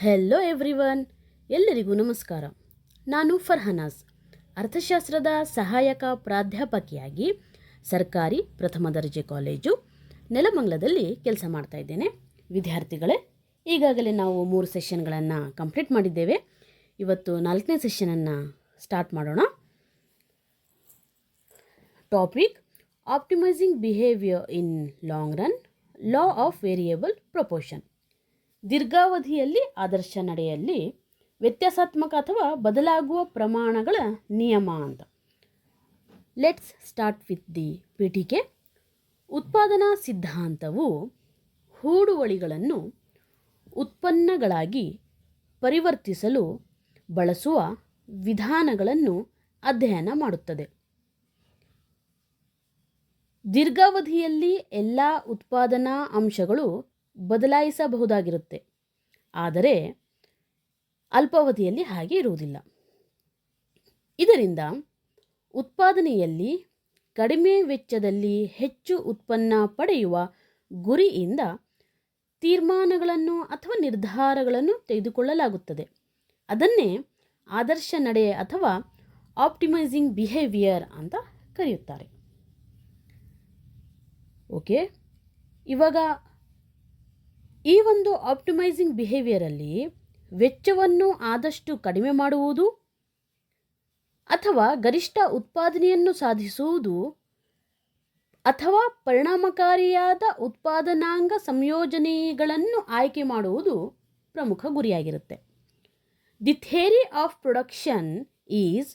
Hello everyone, ಎಲ್ಲರಿಗೂ ನಮಸ್ಕಾರ. ನಾನು ಫರ್ಹನಾಸ್, ಅರ್ಥಶಾಸ್ತ್ರದ ಸಹಾಯಕ ಪ್ರಾಧ್ಯಾಪಕಿಯಾಗಿ ಸರ್ಕಾರಿ ಪ್ರಥಮ ದರ್ಜೆ ಕಾಲೇಜು ನೆಲಮಂಗಲದಲ್ಲಿ ಕೆಲಸ ಮಾಡ್ತಾ ಇದ್ದೇನೆ. ವಿದ್ಯಾರ್ಥಿಗಳೇ, ಈಗಾಗಲೇ ನಾವು 3 ಸೆಷನ್ಗಳನ್ನು ಕಂಪ್ಲೀಟ್ ಮಾಡಿದ್ದೇವೆ. ಇವತ್ತು 4ನೇ ಸೆಷನನ್ನು ಸ್ಟಾರ್ಟ್ ಮಾಡೋಣ. Topic: optimising behaviour in long run, law of variable proportion. ದೀರ್ಘಾವಧಿಯಲ್ಲಿ ಆದರ್ಶ ನಡೆಯಲ್ಲಿ ವ್ಯತ್ಯಾಸಾತ್ಮಕ ಅಥವಾ ಬದಲಾಗುವ ಪ್ರಮಾಣಗಳ ನಿಯಮ ಅಂತ. ಲೆಟ್ಸ್ ಸ್ಟಾರ್ಟ್ ವಿತ್ ದಿ ಪೀಠಿಕೆ. ಉತ್ಪಾದನಾ ಸಿದ್ಧಾಂತವು ಹೂಡುವಳಿಗಳನ್ನು ಉತ್ಪನ್ನಗಳಾಗಿ ಪರಿವರ್ತಿಸಲು ಬಳಸುವ ವಿಧಾನಗಳನ್ನು ಅಧ್ಯಯನ ಮಾಡುತ್ತದೆ. ದೀರ್ಘಾವಧಿಯಲ್ಲಿ ಎಲ್ಲ ಉತ್ಪಾದನಾ ಅಂಶಗಳು ಬದಲಾಯಿಸಬಹುದಾಗಿರುತ್ತೆ, ಆದರೆ ಅಲ್ಪಾವಧಿಯಲ್ಲಿ ಹಾಗೆ ಇರುವುದಿಲ್ಲ. ಇದರಿಂದ ಉತ್ಪಾದನೆಯಲ್ಲಿ ಕಡಿಮೆ ವೆಚ್ಚದಲ್ಲಿ ಹೆಚ್ಚು ಉತ್ಪನ್ನ ಪಡೆಯುವ ಗುರಿಯಿಂದ ತೀರ್ಮಾನಗಳನ್ನು ಅಥವಾ ನಿರ್ಧಾರಗಳನ್ನು ತೆಗೆದುಕೊಳ್ಳಲಾಗುತ್ತದೆ. ಅದನ್ನೇ ಆದರ್ಶ ನಡೆ ಅಥವಾ ಆಪ್ಟಿಮೈಸಿಂಗ್ ಬಿಹೇವಿಯರ್ ಅಂತ ಕರೆಯುತ್ತಾರೆ. ಓಕೆ, ಇವಾಗ ಈ ಒಂದು ಆಪ್ಟಿಮೈಸಿಂಗ್ ಬಿಹೇವಿಯರಲ್ಲಿ ವೆಚ್ಚವನ್ನು ಆದಷ್ಟು ಕಡಿಮೆ ಮಾಡುವುದು ಅಥವಾ ಗರಿಷ್ಠ ಉತ್ಪಾದನೆಯನ್ನು ಸಾಧಿಸುವುದು ಅಥವಾ ಪರಿಣಾಮಕಾರಿಯಾದ ಉತ್ಪಾದನಾಂಗ ಸಂಯೋಜನೆಗಳನ್ನು ಆಯ್ಕೆ ಮಾಡುವುದು ಪ್ರಮುಖ ಗುರಿಯಾಗಿರುತ್ತೆ. The theory of production is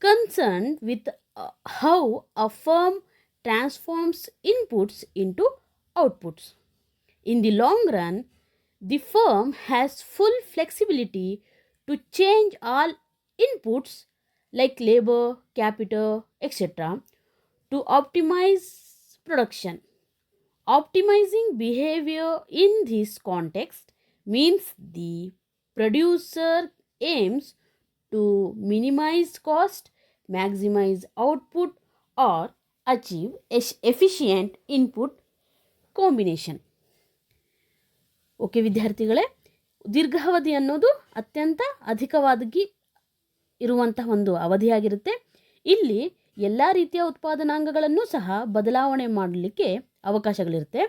concerned with how a firm transforms inputs into outputs. In the long run, the firm has full flexibility to change all inputs like labor, capital, etc. to optimize production. Optimizing behavior in this context means the producer aims to minimize cost, maximize output, or achieve efficient input combination. Okay ವಿದ್ಯಾರ್ಥಿಗಳೇ, ದೀರ್ಘಾವಧಿ ಅನ್ನೋದು ಅತ್ಯಂತ ಅಧಿಕವಾಗಿ ಇರುವಂತಹ ಒಂದು ಅವಧಿಯಾಗಿರುತ್ತೆ. ಇಲ್ಲಿ ಎಲ್ಲ ರೀತಿಯ ಉತ್ಪಾದನಾಂಗಗಳನ್ನು ಸಹ ಬದಲಾವಣೆ ಮಾಡಲಿಕ್ಕೆ ಅವಕಾಶಗಳಿರುತ್ತೆ.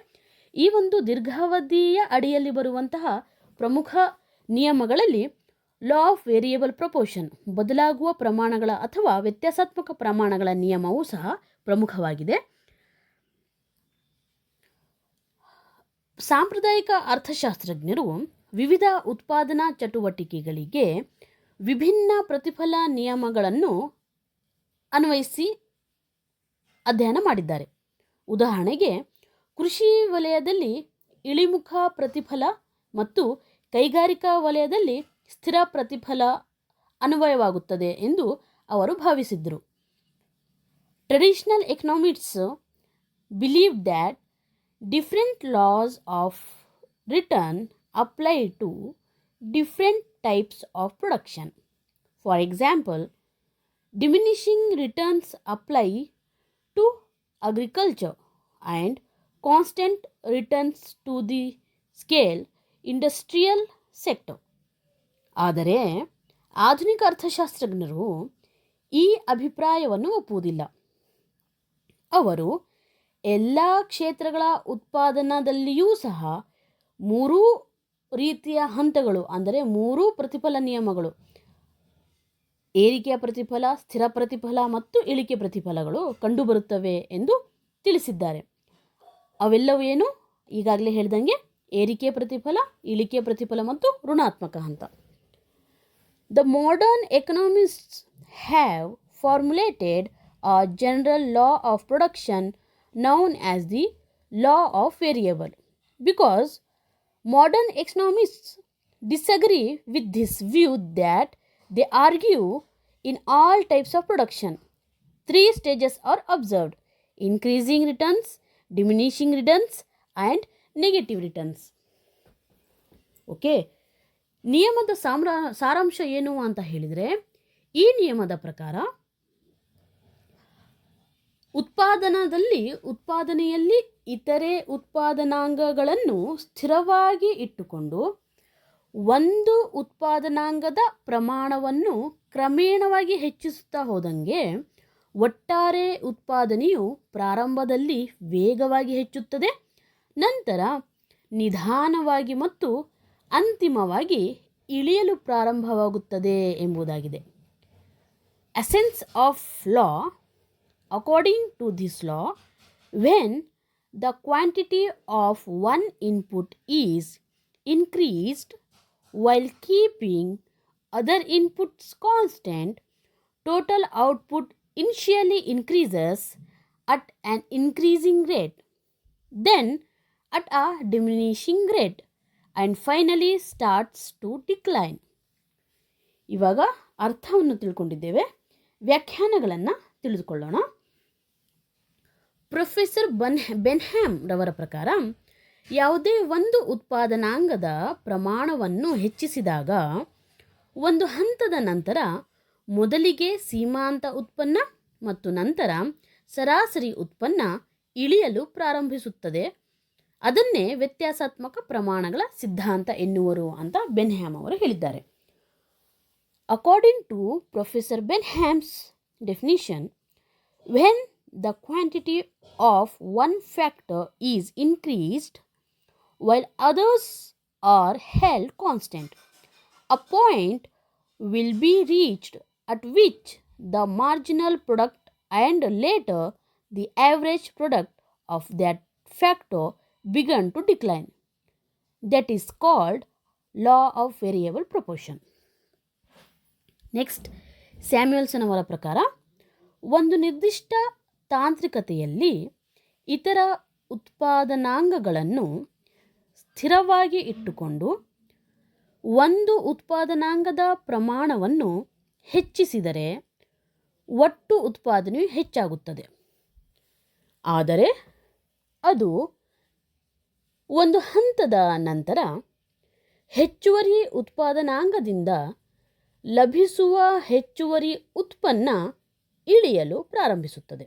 ಈ ಒಂದು ದೀರ್ಘಾವಧಿಯ ಅಡಿಯಲ್ಲಿ ಬರುವಂತಹ ಪ್ರಮುಖ ನಿಯಮಗಳಲ್ಲಿ ಲಾ ಆಫ್ ವೇರಿಯೇಬಲ್ ಪ್ರಪೋರ್ಷನ್, ಬದಲಾಗುವ ಪ್ರಮಾಣಗಳ ಅಥವಾ ವ್ಯತ್ಯಾಸಾತ್ಮಕ ಪ್ರಮಾಣಗಳ ನಿಯಮವೂ ಸಹ ಪ್ರಮುಖವಾಗಿದೆ. ಸಾಂಪ್ರದಾಯಿಕ ಅರ್ಥಶಾಸ್ತ್ರಜ್ಞರು ವಿವಿಧ ಉತ್ಪಾದನಾ ಚಟುವಟಿಕೆಗಳಿಗೆ ವಿಭಿನ್ನ ಪ್ರತಿಫಲ ನಿಯಮಗಳನ್ನು ಅನ್ವಯಿಸಿ ಅಧ್ಯಯನ ಮಾಡಿದ್ದಾರೆ. ಉದಾಹರಣೆಗೆ, ಕೃಷಿ ವಲಯದಲ್ಲಿ ಇಳಿಮುಖ ಪ್ರತಿಫಲ ಮತ್ತು ಕೈಗಾರಿಕಾ ವಲಯದಲ್ಲಿ ಸ್ಥಿರ ಪ್ರತಿಫಲ ಅನ್ವಯವಾಗುತ್ತದೆ ಎಂದು ಅವರು ಭಾವಿಸಿದ್ದರು. Traditional economists believed that different laws of return apply to different types of production. For example, diminishing returns apply to agriculture and constant returns to the scale industrial sector. ಆದರೆ ಆಧುನಿಕ ಅರ್ಥಶಾಸ್ತ್ರಜ್ಞರು ಈ ಅಭಿಪ್ರಾಯವನ್ನು ಒಪ್ಪುವುದಿಲ್ಲ. ಅವರು ಎಲ್ಲ ಕ್ಷೇತ್ರಗಳ ಉತ್ಪಾದನದಲ್ಲಿಯೂ ಸಹ 3 ರೀತಿಯ ಹಂತಗಳು, ಅಂದರೆ 3 ಪ್ರತಿಫಲ ನಿಯಮಗಳು, ಏರಿಕೆಯ ಪ್ರತಿಫಲ, ಸ್ಥಿರ ಪ್ರತಿಫಲ ಮತ್ತು ಇಳಿಕೆ ಪ್ರತಿಫಲಗಳು ಕಂಡುಬರುತ್ತವೆ ಎಂದು ತಿಳಿಸಿದ್ದಾರೆ. ಅವೆಲ್ಲವೂ ಏನು? ಈಗಾಗಲೇ ಹೇಳಿದಂಗೆ ಏರಿಕೆ ಪ್ರತಿಫಲ, ಇಳಿಕೆ ಪ್ರತಿಫಲ ಮತ್ತು ಋಣಾತ್ಮಕ ಹಂತ. The modern economists have formulated a general law of production known as the law of variable. Because modern economists disagree with this view, that they argue in all types of production 3 stages are observed: increasing returns, diminishing returns and negative returns. Okay, ನಿಯಮದ ಸಾರಾಂಶ ಏನು ಅಂತ ಹೇಳಿದರೆ, ಈ ನಿಯಮದ ಪ್ರಕಾರ ಉತ್ಪಾದನೆಯಲ್ಲಿ ಇತರೆ ಉತ್ಪಾದನಾಂಗಗಳನ್ನು ಸ್ಥಿರವಾಗಿ ಇಟ್ಟುಕೊಂಡು ಒಂದು ಉತ್ಪಾದನಾಂಗದ ಪ್ರಮಾಣವನ್ನು ಕ್ರಮೇಣವಾಗಿ ಹೆಚ್ಚಿಸುತ್ತಾ ಹೋದಂಗೆ ಒಟ್ಟಾರೆ ಉತ್ಪಾದನೆಯು ಪ್ರಾರಂಭದಲ್ಲಿ ವೇಗವಾಗಿ ಹೆಚ್ಚುತ್ತದೆ, ನಂತರ ನಿಧಾನವಾಗಿ ಮತ್ತು ಅಂತಿಮವಾಗಿ ಇಳಿಯಲು ಪ್ರಾರಂಭವಾಗುತ್ತದೆ ಎಂಬುದಾಗಿದೆ. Essence of law. According to this law, when the quantity of one input is increased while keeping other inputs constant, total output initially increases at an increasing rate, then at a diminishing rate, and finally starts to decline. ಇವಾಗ ಅರ್ಥವನ್ನು ತಿಳ್ಕೊಂಡಿದ್ದೇವೆ, ವ್ಯಾಖ್ಯಾನಗಳನ್ನು ತಿಳಿದುಕೊಳ್ಳೋಣ. Professor ಬೆನ್ಹ್ಯಾಮ್ ರವರ ಪ್ರಕಾರ ಯಾವುದೇ ಒಂದು ಉತ್ಪಾದನಾಂಗದ ಪ್ರಮಾಣವನ್ನು ಹೆಚ್ಚಿಸಿದಾಗ ಒಂದು ಹಂತದ ನಂತರ ಮೊದಲಿಗೆ ಸೀಮಾಂತ ಉತ್ಪನ್ನ ಮತ್ತು ನಂತರ ಸರಾಸರಿ ಉತ್ಪನ್ನ ಇಳಿಯಲು ಪ್ರಾರಂಭಿಸುತ್ತದೆ. ಅದನ್ನೇ ವ್ಯತ್ಯಾಸಾತ್ಮಕ ಪ್ರಮಾಣಗಳ ಸಿದ್ಧಾಂತ ಎನ್ನುವರು ಅಂತ ಬೆನ್ಹ್ಯಾಮ್ ಅವರು ಹೇಳಿದ್ದಾರೆ. According to professor Benham's definition, when the quantity of one factor is increased while others are held constant, a point will be reached at which the marginal product and later the average product of that factor begin to decline. That is called law of variable proportion. Next, ಸ್ಯಾಮ್ಯುಯಲ್ಸನ್ ಅವರ ಪ್ರಕಾರ ಒಂದು ನಿರ್ದಿಷ್ಟ ತಾಂತ್ರಿಕತೆಯಲ್ಲಿ ಇತರ ಉತ್ಪಾದನಾಂಗಗಳನ್ನು ಸ್ಥಿರವಾಗಿ ಇಟ್ಟುಕೊಂಡು ಒಂದು ಉತ್ಪಾದನಾಂಗದ ಪ್ರಮಾಣವನ್ನು ಹೆಚ್ಚಿಸಿದರೆ ಒಟ್ಟು ಉತ್ಪಾದನೆಯು ಹೆಚ್ಚಾಗುತ್ತದೆ. ಆದರೆ ಅದು ಒಂದು ಹಂತದ ನಂತರ ಹೆಚ್ಚುವರಿ ಉತ್ಪಾದನಾಂಗದಿಂದ ಲಭಿಸುವ ಹೆಚ್ಚುವರಿ ಉತ್ಪನ್ನ ಇಳಿಯಲು ಪ್ರಾರಂಭಿಸುತ್ತದೆ.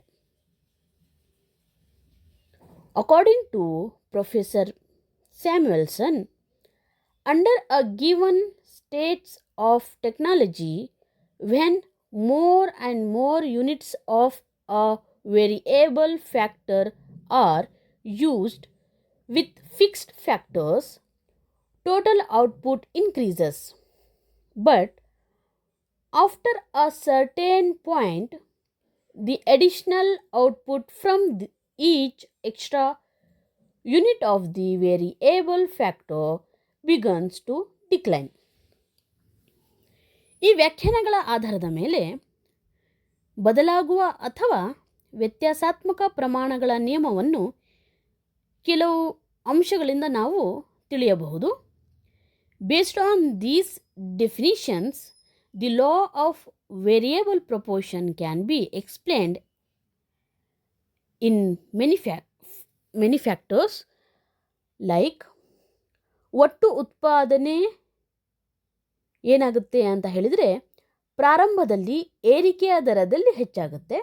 According to professor Samuelson, under a given states of technology, when more and more units of a variable factor are used with fixed factors, total output increases. But after a certain point, the additional output from each extra unit of the variable factor begins to decline. ಈ ವ್ಯಾಖ್ಯಾನಗಳ ಆಧಾರದ ಮೇಲೆ ಬದಲಾಗುವ ಅಥವಾ ವ್ಯತ್ಯಾಸಾತ್ಮಕ ಪ್ರಮಾಣಗಳ ನಿಯಮವನ್ನು ಕೆಲವು ಅಂಶಗಳಿಂದ ನಾವು ತಿಳಿಯಬಹುದು. Based on these definitions, the law of variable proportion can be explained in many factors like ಒಟ್ಟು ಉತ್ಪಾದನೆ ಏನಾಗುತ್ತೆ ಅಂತ ಹೇಳಿದರೆ ಪ್ರಾರಂಭದಲ್ಲಿ ಏರಿಕೆಯ ದರದಲ್ಲಿ ಹೆಚ್ಚಾಗುತ್ತೆ.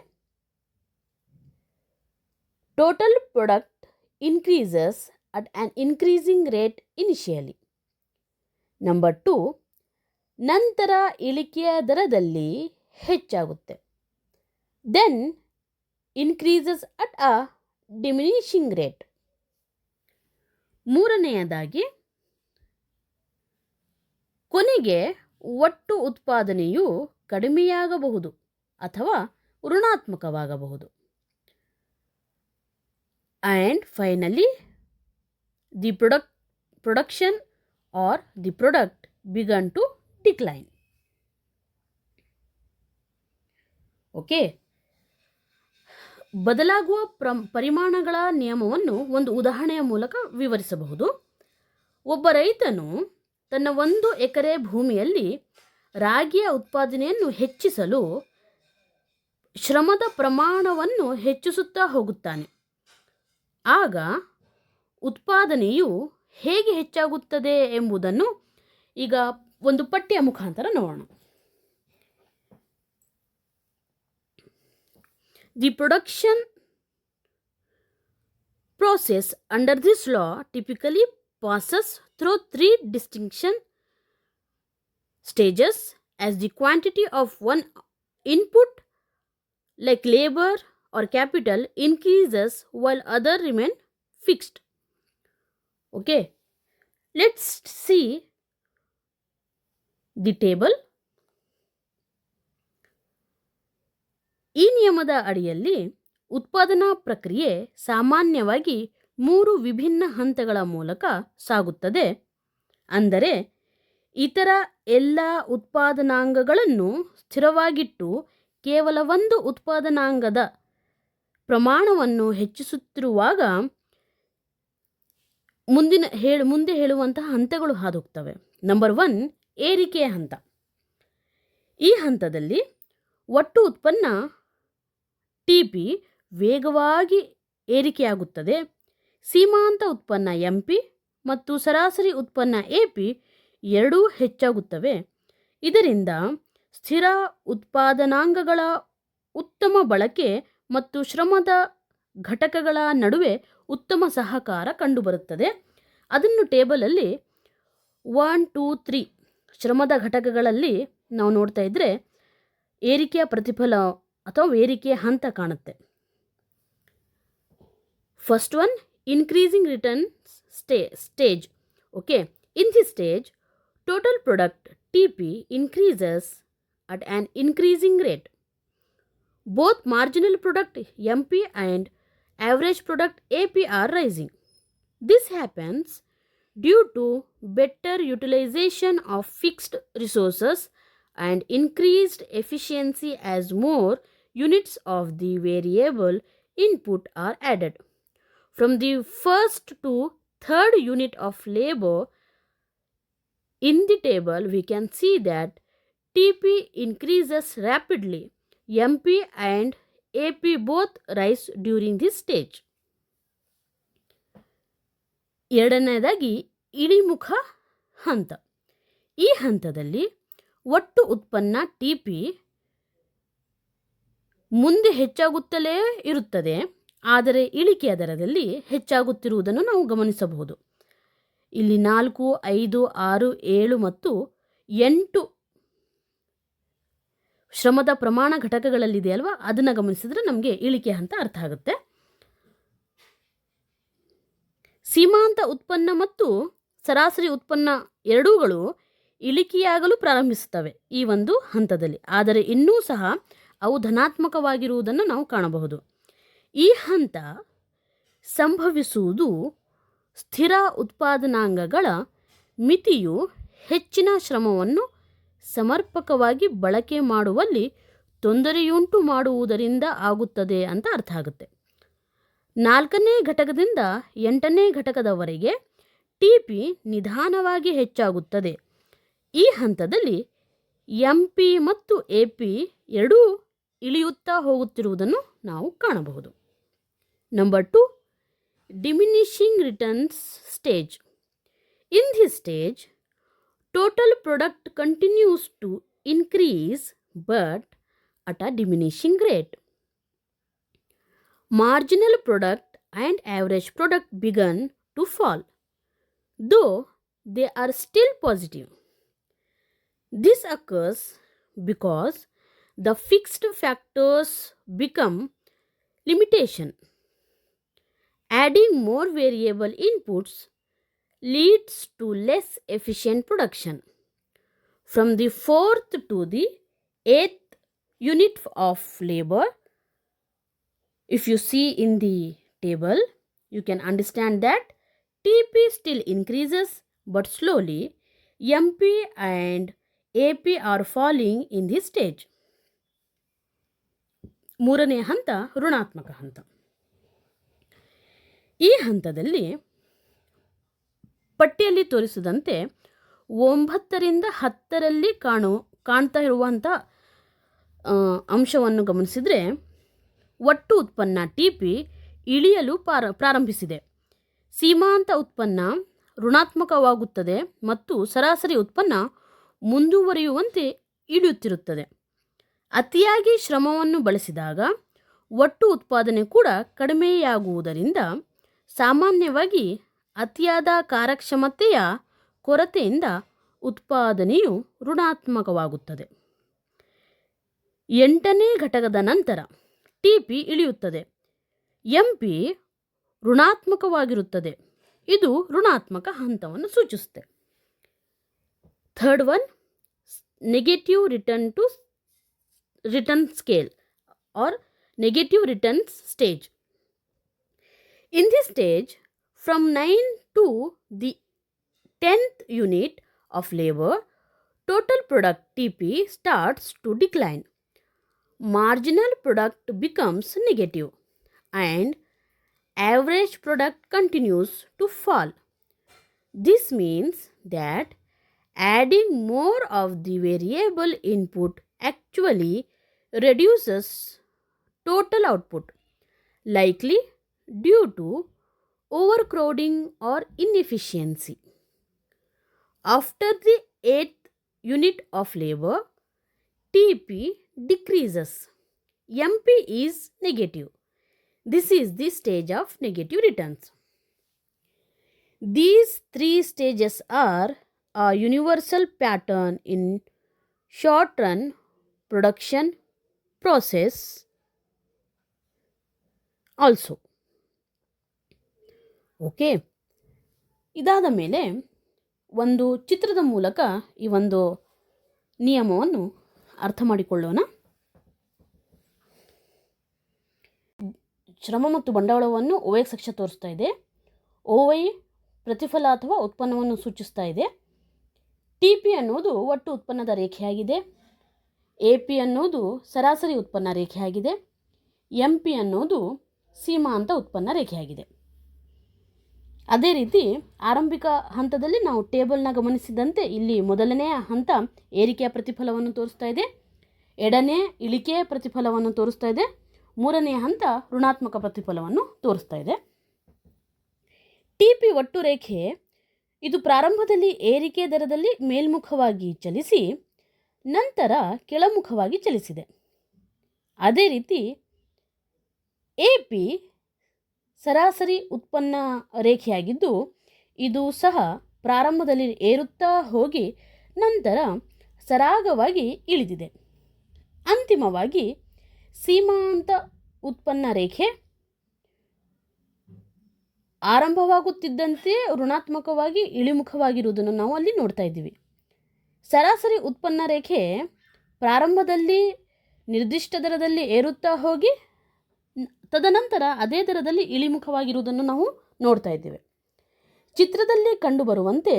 Total product increases at an increasing rate initially. Number 2, ನಂತರ ಇಳಿಕೆಯ ದರದಲ್ಲಿ ಹೆಚ್ಚಾಗುತ್ತೆ. Then increases at a diminishing rate. ಮೂರನೆಯದಾಗಿ ಕೊನೆಗೆ ಒಟ್ಟು ಉತ್ಪಾದನೆಯು ಕಡಿಮೆಯಾಗಬಹುದು ಅಥವಾ ಋಣಾತ್ಮಕವಾಗಬಹುದು. And finally the production or the product begin to decline. Okay, ಬದಲಾಗುವ ಪರಿಮಾಣಗಳ ನಿಯಮವನ್ನು ಒಂದು ಉದಾಹರಣೆಯ ಮೂಲಕ ವಿವರಿಸಬಹುದು. ಒಬ್ಬ ರೈತನು ತನ್ನ 1 ಎಕರೆ ಭೂಮಿಯಲ್ಲಿ ರಾಗಿಯ ಉತ್ಪಾದನೆಯನ್ನು ಹೆಚ್ಚಿಸಲು ಶ್ರಮದ ಪ್ರಮಾಣವನ್ನು ಹೆಚ್ಚಿಸುತ್ತಾ ಹೋಗುತ್ತಾನೆ. ಆಗ ಉತ್ಪಾದನೆಯು ಹೇಗೆ ಹೆಚ್ಚಾಗುತ್ತದೆ ಎಂಬುದನ್ನು ಈಗ ಒಂದು ಪಟ್ಟಿಯ ಮುಖಾಂತರ ನೋಡೋಣ. The production process under this law typically passes through 3 distinct stages as the quantity of one input like labor or capital increases while other remain fixed. Okay, let's see the table. ಈ ನಿಯಮದ ಅಡಿಯಲ್ಲಿ ಉತ್ಪಾದನಾ ಪ್ರಕ್ರಿಯೆ ಸಾಮಾನ್ಯವಾಗಿ 3 ವಿಭಿನ್ನ ಹಂತಗಳ ಮೂಲಕ ಸಾಗುತ್ತದೆ. ಅಂದರೆ ಇತರ ಎಲ್ಲ ಉತ್ಪಾದನಾಂಗಗಳನ್ನು ಸ್ಥಿರವಾಗಿಟ್ಟು ಕೇವಲ ಒಂದು ಉತ್ಪಾದನಾಂಗದ ಪ್ರಮಾಣವನ್ನು ಹೆಚ್ಚಿಸುತ್ತಿರುವಾಗ ಮುಂದೆ ಹೇಳುವಂತಹ ಹಂತಗಳು ಹಾದುಹೋಗ್ತವೆ. ನಂಬರ್ 1, ಏರಿಕೆಯ ಹಂತ. ಈ ಹಂತದಲ್ಲಿ ಒಟ್ಟು ಉತ್ಪನ್ನ TP ವೇಗವಾಗಿ ಏರಿಕೆಯಾಗುತ್ತದೆ. ಸೀಮಾಂತ ಉತ್ಪನ್ನ MP ಮತ್ತು ಸರಾಸರಿ ಉತ್ಪನ್ನ AP ಎರಡೂ ಹೆಚ್ಚಾಗುತ್ತವೆ. ಇದರಿಂದ ಸ್ಥಿರ ಉತ್ಪಾದನಾಂಗಗಳ ಉತ್ತಮ ಬಳಕೆ ಮತ್ತು ಶ್ರಮದ ಘಟಕಗಳ ನಡುವೆ ಉತ್ತಮ ಸಹಕಾರ ಕಂಡುಬರುತ್ತದೆ. ಅದನ್ನು ಟೇಬಲಲ್ಲಿ 1, 2, 3 ಶ್ರಮದ ಘಟಕಗಳಲ್ಲಿ ನಾವು ನೋಡ್ತಾ ಇದ್ದರೆ ಏರಿಕೆಯ ಪ್ರತಿಫಲ ಅಥವಾ ಏರಿಕೆಯ ಹಂತ ಕಾಣುತ್ತೆ. First one, increasing return stage. Okay, in this stage total product TP increases at an increasing rate. Both marginal product MP and average product AP are rising. This happens due to better utilization of fixed resources and increased efficiency as more units of the variable input are added. From the first to third unit of labor in the table, we can see that TP increases rapidly. MP and AP both rise during this stage. ಎರಡನೇದಾಗಿ ಇಳಿಮುಖ ಹಂತ. ಈ ಹಂತದಲ್ಲಿ ಒಟ್ಟು ಉತ್ಪನ್ನ TP ಮುಂದೆ ಹೆಚ್ಚಾಗುತ್ತಲೇ ಇರುತ್ತದೆ, ಆದರೆ ಇಳಿಕೆಯ ದರದಲ್ಲಿ ಹೆಚ್ಚಾಗುತ್ತಿರುವುದನ್ನು ನಾವು ಗಮನಿಸಬಹುದು. ಇಲ್ಲಿ 4, 5, 6, 7 ಮತ್ತು 8 ಶ್ರಮದ ಪ್ರಮಾಣ ಘಟಕಗಳಲ್ಲಿದೆ ಅಲ್ವಾ, ಅದನ್ನು ಗಮನಿಸಿದ್ರೆ ನಮಗೆ ಇಳಿಕೆ ಅಂತ ಅರ್ಥ ಆಗುತ್ತೆ. ಸೀಮಾಂತ ಉತ್ಪನ್ನ ಮತ್ತು ಸರಾಸರಿ ಉತ್ಪನ್ನ ಎರಡೂಗಳು ಇಳಿಕೆಯಾಗಲು ಪ್ರಾರಂಭಿಸುತ್ತವೆ ಈ ಒಂದು ಹಂತದಲ್ಲಿ, ಆದರೆ ಇನ್ನೂ ಸಹ ಅವು ಧನಾತ್ಮಕವಾಗಿರುವುದನ್ನು ನಾವು ಕಾಣಬಹುದು. ಈ ಹಂತ ಸಂಭವಿಸುವುದು ಸ್ಥಿರ ಉತ್ಪಾದನಾಂಗಗಳ ಮಿತಿಯು ಹೆಚ್ಚಿನ ಶ್ರಮವನ್ನು ಸಮರ್ಪಕವಾಗಿ ಬಳಕೆ ಮಾಡುವಲ್ಲಿ ತೊಂದರೆಯುಂಟು ಮಾಡುವುದರಿಂದ ಆಗುತ್ತದೆ ಅಂತ ಅರ್ಥ ಆಗುತ್ತೆ. 4ನೇ ಘಟಕದಿಂದ 8ನೇ ಘಟಕದವರೆಗೆ TP ನಿಧಾನವಾಗಿ ಹೆಚ್ಚಾಗುತ್ತದೆ. ಈ ಹಂತದಲ್ಲಿ MP ಮತ್ತು AP ಎರಡೂ ಇಳಿಯುತ್ತಾ ಹೋಗುತ್ತಿರುವುದನ್ನು ನಾವು ಕಾಣಬಹುದು. Number 2, diminishing returns stage. In this stage, total product continues to increase but at a diminishing rate. Marginal product and average product begin to fall, though they are still positive. This occurs because the fixed factors become limitation. Adding more variable inputs leads to less efficient production. From the 4th to the 8th unit of labor, if you see in the table, you can understand that TP still increases but slowly. MP and AP are falling in this stage. ಮೂರನೇ ಹಂತ ಋಣಾತ್ಮಕ ಹಂತ. ಈ ಹಂತದಲ್ಲಿ ಪಟ್ಟಿಯಲ್ಲಿ ತೋರಿಸಿದಂತೆ 9ರಿಂದ 10ರಲ್ಲಿ ಕಾಣ್ತಾ ಇರುವಂಥ ಅಂಶವನ್ನು ಗಮನಿಸಿದರೆ ಒಟ್ಟು ಉತ್ಪನ್ನ TP ಇಳಿಯಲು ಪ್ರಾರಂಭಿಸಿದೆ. ಸೀಮಾಂತ ಉತ್ಪನ್ನ ಋಣಾತ್ಮಕವಾಗುತ್ತದೆ ಮತ್ತು ಸರಾಸರಿ ಉತ್ಪನ್ನ ಮುಂದುವರಿಯುವಂತೆ ಇಳಿಯುತ್ತಿರುತ್ತದೆ. ಅತಿಯಾಗಿ ಶ್ರಮವನ್ನು ಬಳಸಿದಾಗ ಒಟ್ಟು ಉತ್ಪಾದನೆ ಕೂಡ ಕಡಿಮೆಯಾಗುವುದರಿಂದ ಸಾಮಾನ್ಯವಾಗಿ ಅತಿಯಾದ ಕಾರ್ಯಕ್ಷಮತೆಯ ಕೊರತೆಯಿಂದ ಉತ್ಪಾದನೆಯು ಋಣಾತ್ಮಕವಾಗುತ್ತದೆ. 8ನೇ ಘಟಕದ ನಂತರ TP ಇಳಿಯುತ್ತದೆ. MP ಋಣಾತ್ಮಕವಾಗಿರುತ್ತದೆ. ಇದು ಋಣಾತ್ಮಕ ಹಂತವನ್ನು ಸೂಚಿಸುತ್ತೆ. Third one, negative return scale or negative returns stage. In this stage, from 9 to the 10th unit of labor, total product TP starts to decline. Marginal product becomes negative and average product continues to fall. This means that adding more of the variable input actually reduces total output, likely due to overcrowding or inefficiency. After the 8th unit of labor, TP decreases. MP is negative. This is the stage of negative returns. These three stages are a universal pattern in short-run production process also. Okay, ಇದಾದ ಮೇಲೆ ಒಂದು ಚಿತ್ರದ ಮೂಲಕ ಈ ಒಂದು ನಿಯಮವನ್ನು ಅರ್ಥ ಮಾಡಿಕೊಳ್ಳೋಣ. ಶ್ರಮ ಮತ್ತು ಬಂಡವಾಳವನ್ನು OX ಅಕ್ಷ ತೋರಿಸ್ತಾ ಇದೆ. OY ಪ್ರತಿಫಲ ಅಥವಾ ಉತ್ಪನ್ನವನ್ನು ಸೂಚಿಸ್ತಾ ಇದೆ. TP ಅನ್ನೋದು ಒಟ್ಟು ಉತ್ಪನ್ನದ ರೇಖೆಯಾಗಿದೆ. AP ಅನ್ನೋದು ಸರಾಸರಿ ಉತ್ಪನ್ನ ರೇಖೆಯಾಗಿದೆ. MP ಅನ್ನೋದು ಸೀಮಾಂತ ಉತ್ಪನ್ನ ರೇಖೆಯಾಗಿದೆ. ಅದೇ ರೀತಿ ಆರಂಭಿಕ ಹಂತದಲ್ಲಿ ನಾವು ಟೇಬಲ್ನ ಗಮನಿಸಿದಂತೆ ಇಲ್ಲಿ ಮೊದಲನೆಯ ಹಂತ ಏರಿಕೆಯ ಪ್ರತಿಫಲವನ್ನು ತೋರಿಸ್ತಾ ಇದೆ, ಎರಡನೇ ಇಳಿಕೆಯ ಪ್ರತಿಫಲವನ್ನು ತೋರಿಸ್ತಾ ಇದೆ, ಮೂರನೆಯ ಹಂತ ಋಣಾತ್ಮಕ ಪ್ರತಿಫಲವನ್ನು ತೋರಿಸ್ತಾ ಇದೆ. TP ಒಟ್ಟು ರೇಖೆ ಇದು ಪ್ರಾರಂಭದಲ್ಲಿ ಏರಿಕೆ ದರದಲ್ಲಿ ಮೇಲ್ಮುಖವಾಗಿ ಚಲಿಸಿ ನಂತರ ಕೆಳಮುಖವಾಗಿ ಚಲಿಸಿದೆ. ಅದೇ ರೀತಿ AP ಸರಾಸರಿ ಉತ್ಪನ್ನ ರೇಖೆಯಾಗಿದ್ದು ಇದು ಸಹ ಪ್ರಾರಂಭದಲ್ಲಿ ಏರುತ್ತಾ ಹೋಗಿ ನಂತರ ಸರಾಗವಾಗಿ ಇಳಿದಿದೆ. ಅಂತಿಮವಾಗಿ ಸೀಮಾಂತ ಉತ್ಪನ್ನ ರೇಖೆ ಆರಂಭವಾಗುತ್ತಿದ್ದಂತೆ ಋಣಾತ್ಮಕವಾಗಿ ಇಳಿಮುಖವಾಗಿರುವುದನ್ನು ನಾವು ಅಲ್ಲಿ ನೋಡ್ತಾ ಇದ್ದೀವಿ. ಸರಾಸರಿ ಉತ್ಪನ್ನ ರೇಖೆ ಪ್ರಾರಂಭದಲ್ಲಿ ನಿರ್ದಿಷ್ಟ ದರದಲ್ಲಿ ಏರುತ್ತಾ ಹೋಗಿ ತದನಂತರ ಅದೇ ದರದಲ್ಲಿ ಇಳಿಮುಖವಾಗಿರುವುದನ್ನು ನಾವು ನೋಡ್ತಾ ಇದ್ದೇವೆ. ಚಿತ್ರದಲ್ಲಿ ಕಂಡುಬರುವಂತೆ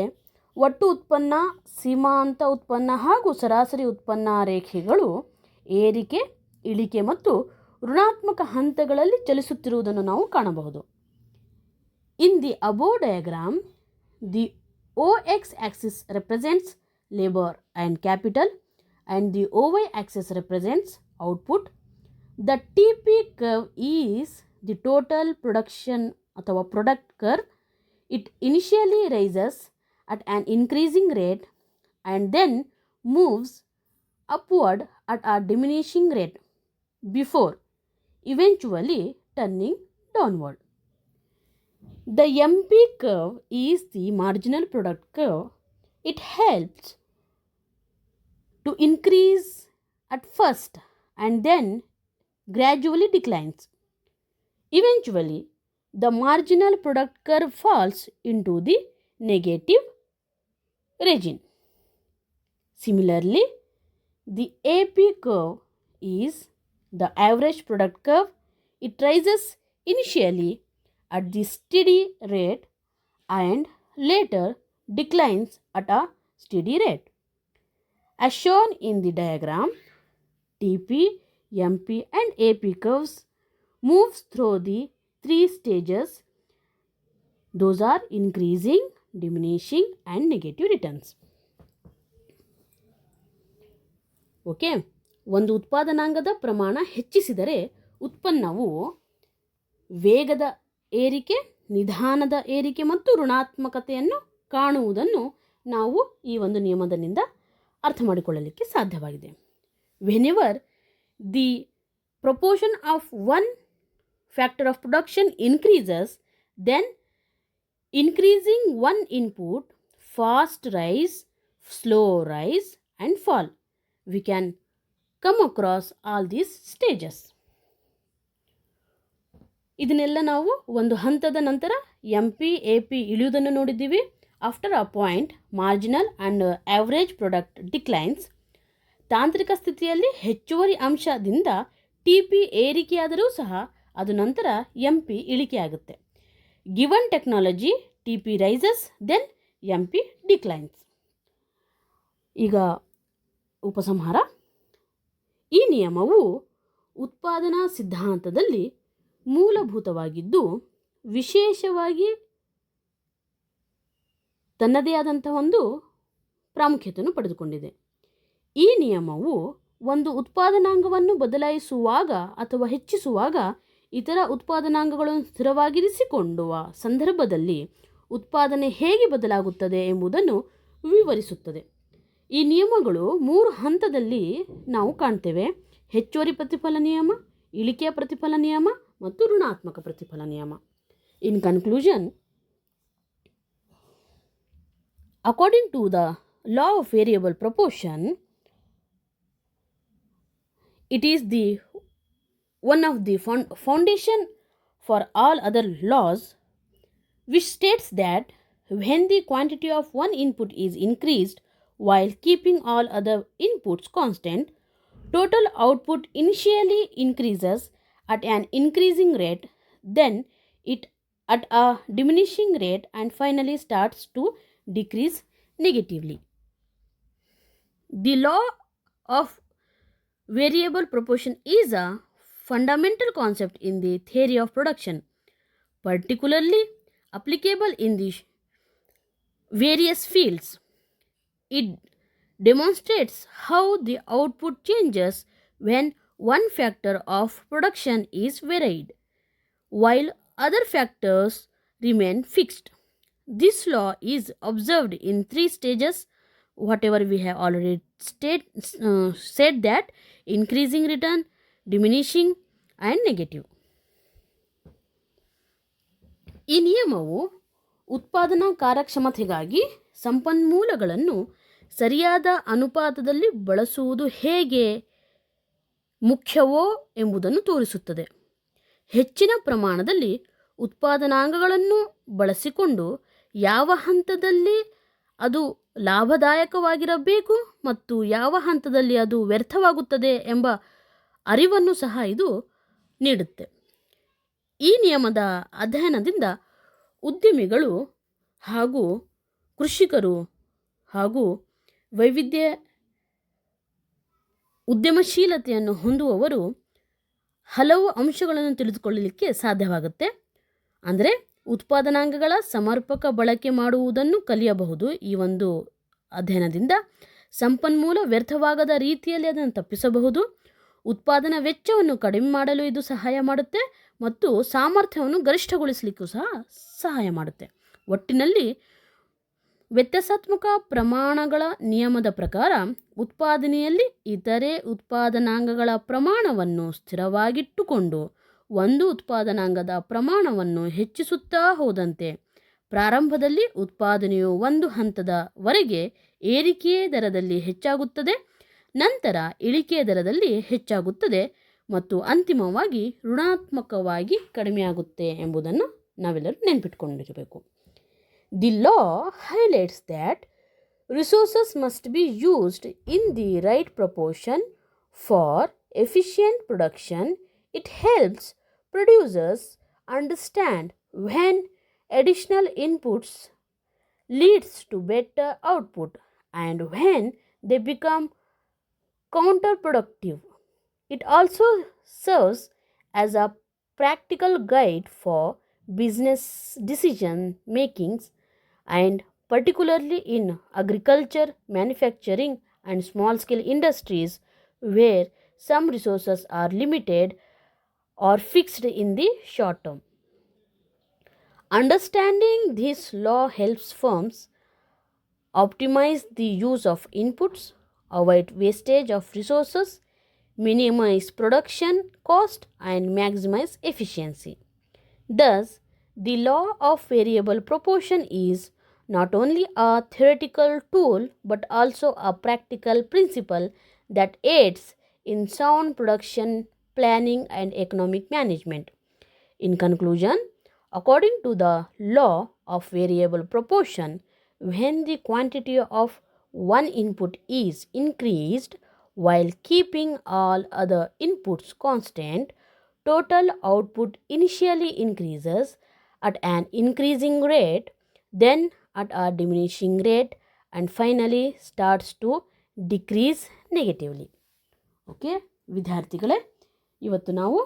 ಒಟ್ಟು ಉತ್ಪನ್ನ, ಸೀಮಾಂತ ಉತ್ಪನ್ನ ಹಾಗೂ ಸರಾಸರಿ ಉತ್ಪನ್ನ ರೇಖೆಗಳು ಏರಿಕೆ, ಇಳಿಕೆ ಮತ್ತು ಋಣಾತ್ಮಕ ಹಂತಗಳಲ್ಲಿ ಚಲಿಸುತ್ತಿರುವುದನ್ನು ನಾವು ಕಾಣಬಹುದು. In the above diagram, the OX axis represents labor and capital and the OY axis represents output. The TP curve is the total production ಅಥವಾ product curve. It initially rises at an increasing rate and then moves upward at a diminishing rate before eventually turning downward. The MP curve is the marginal product curve. It helps to increase at first and then gradually declines. Eventually, the marginal product curve falls into the negative region. Similarly, the AP curve is the average product curve. It rises initially at the steady rate and later declines at a steady rate. As shown in the diagram, TP, MP and AP curves moves through the three stages. Those are increasing, diminishing and negative returns. Okay, ಒಂದು ಉತ್ಪಾದನಾಂಗದ ಪ್ರಮಾಣ ಹೆಚ್ಚಿಸಿದರೆ ಉತ್ಪನ್ನವು ವೇಗದ ಏರಿಕೆ, ನಿಧಾನದ ಏರಿಕೆ ಮತ್ತು ಋಣಾತ್ಮಕತೆಯನ್ನು ಕಾಣುವುದನ್ನು ನಾವು ಈ ಒಂದು ನಿಯಮದಿಂದ ಅರ್ಥ ಮಾಡಿಕೊಳ್ಳಲಿಕ್ಕೆ ಸಾಧ್ಯವಾಗಿದೆ. Whenever the proportion of one factor of production increases, then increasing one input fast rise slow rise and fall. We can come across all these stages. ಇದನ್ನೆಲ್ಲ ನಾವು ಒಂದು ಹಂತದ ನಂತರ MP ಇಳಿಯುವುದನ್ನು ನೋಡಿದ್ದೀವಿ. After a point marginal and average product declines. ತಾಂತ್ರಿಕ ಸ್ಥಿತಿಯಲ್ಲಿ ಹೆಚ್ಚುವರಿ ಅಂಶದಿಂದ TP ಏರಿಕೆಯಾದರೂ ಸಹ ಅದು ನಂತರ MP ಇಳಿಕೆಯಾಗುತ್ತೆ. Given technology TP rises then MP declines. ಈಗ ಉಪಸಂಹಾರ. ಈ ನಿಯಮವು ಉತ್ಪಾದನಾ ಸಿದ್ಧಾಂತದಲ್ಲಿ ಮೂಲಭೂತವಾಗಿದ್ದು ವಿಶೇಷವಾಗಿ ತನ್ನದೇ ಆದಂಥ ಒಂದು ಪ್ರಾಮುಖ್ಯತೆಯನ್ನು ಪಡೆದುಕೊಂಡಿದೆ. ಈ ನಿಯಮವು ಒಂದು ಉತ್ಪಾದನಾಂಗವನ್ನು ಬದಲಾಯಿಸುವಾಗ ಅಥವಾ ಹೆಚ್ಚಿಸುವಾಗ ಇತರ ಉತ್ಪಾದನಾಂಗಗಳನ್ನು ಸ್ಥಿರವಾಗಿರಿಸಿಕೊಳ್ಳುವ ಸಂದರ್ಭದಲ್ಲಿ ಉತ್ಪಾದನೆ ಹೇಗೆ ಬದಲಾಗುತ್ತದೆ ಎಂಬುದನ್ನು ವಿವರಿಸುತ್ತದೆ. ಈ ನಿಯಮಗಳು 3 ಹಂತದಲ್ಲಿ ನಾವು ಕಾಣ್ತೇವೆ: ಹೆಚ್ಚುವರಿ ಪ್ರತಿಫಲ ನಿಯಮ, ಇಳಿಕೆಯ ಪ್ರತಿಫಲ ನಿಯಮ ಮತ್ತು ಋಣಾತ್ಮಕ ಪ್ರತಿಫಲ ನಿಯಮ. ಇನ್ conclusion, according to the law of variable proportion, it is the one of the foundation for all other laws, which states that when the quantity of one input is increased while keeping all other inputs constant, total output initially increases at an increasing rate, then it at a diminishing rate, and finally starts to decrease negatively. The law of variable proportion is a fundamental concept in the theory of production, particularly applicable in the various fields. It demonstrates how the output changes when one factor of production is varied, while other factors remain fixed. This law is observed in 3 stages, whatever we have already said, that increasing return, diminishing and negative. ಈ ನಿಯಮವು ಉತ್ಪಾದನಾ ಕಾರ್ಯಕ್ಷಮತೆಗಾಗಿ ಸಂಪನ್ಮೂಲಗಳನ್ನು ಸರಿಯಾದ ಅನುಪಾತದಲ್ಲಿ ಬಳಸುವುದು ಹೇಗೆ ಮುಖ್ಯವೋ ಎಂಬುದನ್ನು ತೋರಿಸುತ್ತದೆ. ಹೆಚ್ಚಿನ ಪ್ರಮಾಣದಲ್ಲಿ ಉತ್ಪಾದನಾಂಗಗಳನ್ನು ಬಳಸಿಕೊಂಡು ಯಾವ ಹಂತದಲ್ಲಿ ಅದು ಲಾಭದಾಯಕವಾಗಿರಬೇಕು ಮತ್ತು ಯಾವ ಹಂತದಲ್ಲಿ ಅದು ವ್ಯರ್ಥವಾಗುತ್ತದೆ ಎಂಬ ಅರಿವನ್ನು ಸಹ ಇದು ನೀಡುತ್ತೆ. ಈ ನಿಯಮದ ಅಧ್ಯಯನದಿಂದ ಉದ್ಯಮಿಗಳು ಹಾಗೂ ಕೃಷಿಕರು ಹಾಗೂ ವೈವಿಧ್ಯ ಉದ್ಯಮಶೀಲತೆಯನ್ನು ಹೊಂದುವವರು ಹಲವು ಅಂಶಗಳನ್ನು ತಿಳಿದುಕೊಳ್ಳಲಿಕ್ಕೆ ಸಾಧ್ಯವಾಗುತ್ತೆ. ಅಂದರೆ ಉತ್ಪಾದನಾಂಗಗಳ ಸಮರ್ಪಕ ಬಳಕೆ ಮಾಡುವುದನ್ನು ಕಲಿಯಬಹುದು. ಈ ಒಂದು ಅಧ್ಯಯನದಿಂದ ಸಂಪನ್ಮೂಲ ವ್ಯರ್ಥವಾಗದ ರೀತಿಯಲ್ಲಿ ಅದನ್ನು ತಪ್ಪಿಸಬಹುದು. ಉತ್ಪಾದನಾ ವೆಚ್ಚವನ್ನು ಕಡಿಮೆ ಮಾಡಲು ಇದು ಸಹಾಯ ಮಾಡುತ್ತೆ ಮತ್ತು ಸಾಮರ್ಥ್ಯವನ್ನು ಗರಿಷ್ಠಗೊಳಿಸಲಿಕ್ಕೂ ಸಹ ಸಹಾಯ ಮಾಡುತ್ತೆ. ಒಟ್ಟಿನಲ್ಲಿ ವ್ಯತ್ಯಾಸಾತ್ಮಕ ಪ್ರಮಾಣಗಳ ನಿಯಮದ ಪ್ರಕಾರ ಉತ್ಪಾದನೆಯಲ್ಲಿ ಇತರೆ ಉತ್ಪಾದನಾಂಗಗಳ ಪ್ರಮಾಣವನ್ನು ಸ್ಥಿರವಾಗಿಟ್ಟುಕೊಂಡು ಒಂದು ಉತ್ಪಾದನಾಂಗದ ಪ್ರಮಾಣವನ್ನು ಹೆಚ್ಚಿಸುತ್ತಾ ಹೋದಂತೆ ಪ್ರಾರಂಭದಲ್ಲಿ ಉತ್ಪಾದನೆಯು ಒಂದು ಹಂತದವರೆಗೆ ಏರಿಕೆಯ ದರದಲ್ಲಿ ಹೆಚ್ಚಾಗುತ್ತದೆ, ನಂತರ ಇಳಿಕೆಯ ದರದಲ್ಲಿ ಹೆಚ್ಚಾಗುತ್ತದೆ ಮತ್ತು ಅಂತಿಮವಾಗಿ ಋಣಾತ್ಮಕವಾಗಿ ಕಡಿಮೆಯಾಗುತ್ತೆ ಎಂಬುದನ್ನು ನಾವೆಲ್ಲರೂ ನೆನಪಿಟ್ಕೊಂಡಿರಬೇಕು. The law highlights that resources must be used in the right proportion for efficient production. It helps producers understand when additional inputs leads to better output and when they become counterproductive. It also serves as a practical guide for business decision makings, and particularly in agriculture, manufacturing and small scale industries where some resources are limited or fixed in the short term. Understanding this law helps firms optimize the use of inputs, avoid wastage of resources, minimize production cost and maximize efficiency. Thus, the law of variable proportion is not only a theoretical tool but also a practical principle that aids in sound production, planning, and economic management. In conclusion, according to the law of variable proportion, when the quantity of one input is increased while keeping all other inputs constant, total output initially increases at an increasing rate, then at a diminishing rate, and finally starts to decrease negatively. Okay ವಿದ್ಯಾರ್ಥಿಗಳೇ, ಇವತ್ತು ನಾವು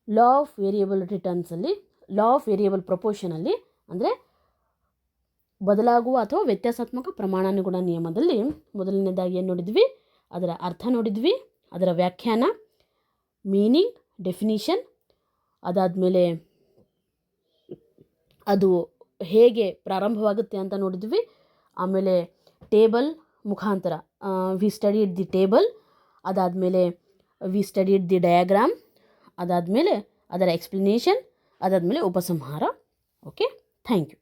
law of variable ರಿಟರ್ನ್ಸಲ್ಲಿ, law of variable ಪ್ರಪೋರ್ಷನಲ್ಲಿ ಅಂದರೆ ಬದಲಾಗುವ ಅಥವಾ ವ್ಯತ್ಯಾಸಾತ್ಮಕ ಪ್ರಮಾಣಾನುಗುಣ ನಿಯಮದಲ್ಲಿ ಮೊದಲನೇದಾಗಿ ಏನು ನೋಡಿದ್ವಿ, ಅದರ ಅರ್ಥ ನೋಡಿದ್ವಿ, ಅದರ ವ್ಯಾಖ್ಯಾನ, ಮೀನಿಂಗ್, ಡೆಫಿನಿಷನ್, ಅದಾದಮೇಲೆ ಅದು ಹೇಗೆ ಪ್ರಾರಂಭವಾಗುತ್ತೆ ಅಂತ ನೋಡಿದ್ವಿ. ಆಮೇಲೆ ಟೇಬಲ್ ಮುಖಾಂತರ ವಿ ಸ್ಟಡಿಡ್ ದಿ ಟೇಬಲ್, ಅದಾದಮೇಲೆ ವಿ ಸ್ಟಡಿಡ್ ದಿ ಡಯಾಗ್ರಾಮ್, ಅದಾದಮೇಲೆ ಅದರ ಎಕ್ಸ್ಪ್ಲನೇಷನ್, ಅದಾದಮೇಲೆ ಉಪಸಂಹಾರ. Okay, thank you.